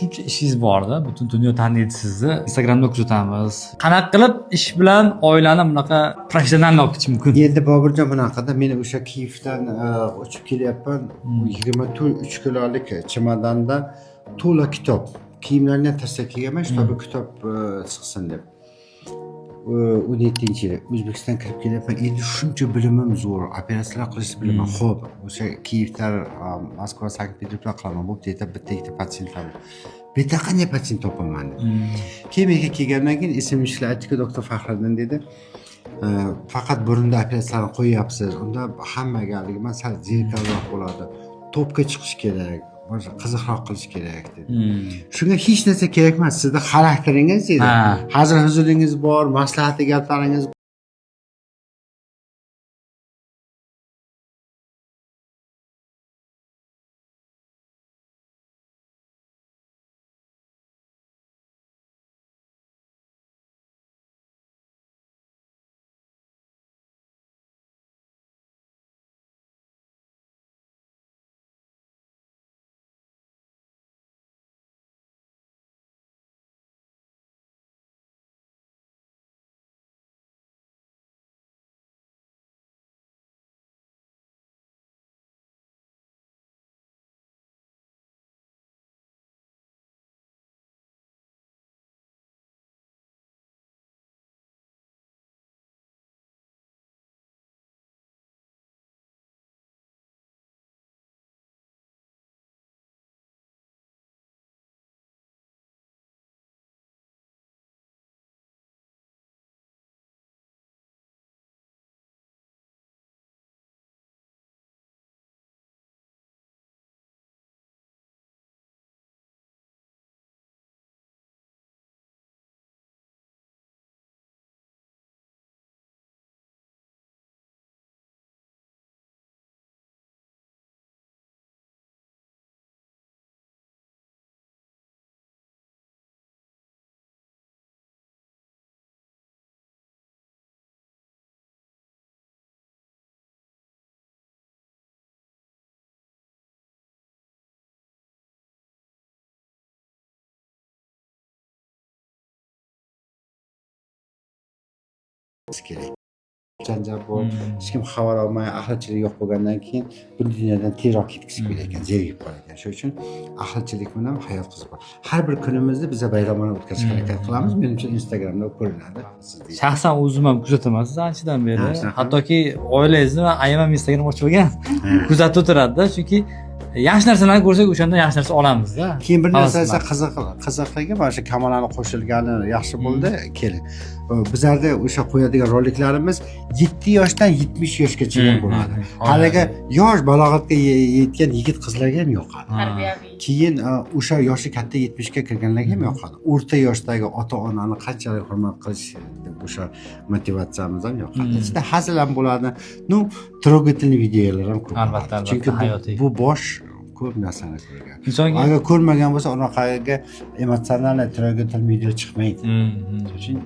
shuncha ishingiz borda, butun dunyo taniydi sizni. Instagramda kuzatamiz. Qanaqa qilib ish bilan oilani bunaqa professional olib ketish mumkin? Endi Bobirjon bunaqada men o'sha Kiyevdan uchib kelyapman. 23 kilolik chemadanda to'la kitob. Kiyimlarni tashlab kelganman, shtobi kitob chiqsin deb. 17-yil O'zbekiston kirib kelyapman. Endi shuncha bilimim zo'r, operatsiyalar qilishni bilaman. Xo'p, o'sha Kiyevda Moskva, Sankt-Peterburgda qilaman. Bo'pti, bitta patsientlar. Bitta qanday patsient topaman deb. Keyin menga kelgandan keyin esimishlar aytdi-ku, doktor Faxriddin dedi. Faqat burunda operatsiyalarni qo'yapsiz. Unda hammaga haligi masal zerikarroq bo'ladi. Topga chiqish kerak. Qiziqroq qilish kerak dedi. Shunga hech narsa kerak emas, sizning xarakteringiz edi. Hazil huzuringiz bor, maslahatli gaplaringiz kerak. Janjal bor, hech kim xabar olmay, ahilchilik yo'q bo'lgandan keyin bu dunyodan tezroq ketgisi kelar ekan, zerikib qolar ekan. Shuning uchun ahilchilik bilan hayot qiziq. Har bir kunimizni biz bayramona o'tkazishga harakat qilamiz. Menimcha Instagramda ko'rinadi. Shaxsan o'zim ham kuzataman sizni anchadan beri. Hattoki oilangizni va ayam ham Instagram ochib olgan. Kuzatib o'tiradi-da, chunki yaxshi narsalarni ko'rsak, o'shanda yaxshi narsa olamiz-da. Keyin bir narsa qiziqligi mana shu kamalani qo'shilgani yaxshi bo'ldi. Keling. Bizlarda o'sha qo'yadigan roliklarimiz 7 yoshdan 70 yoshgacha bo'ladi. Haligi yosh balog'atga yetgan yigit qizlarga ham yoqadi. Keyin o'sha yoshi katta 70 ga kirganlarga ham yoqadi. O'rta yoshdagi ota-onani qanchalik hurmat qilish deb o'sha motivatsiyamiz ham yoqadi. Ichida hazil ham bo'ladi. Ну, трогательный videolar ham ko'p. Albatta, chunki bu bosh ko'p narsani ko'rgan. Agar ko'rmagan bo'lsa, unaqaga emotsional trogательный video chiqmaydi. Shuning uchun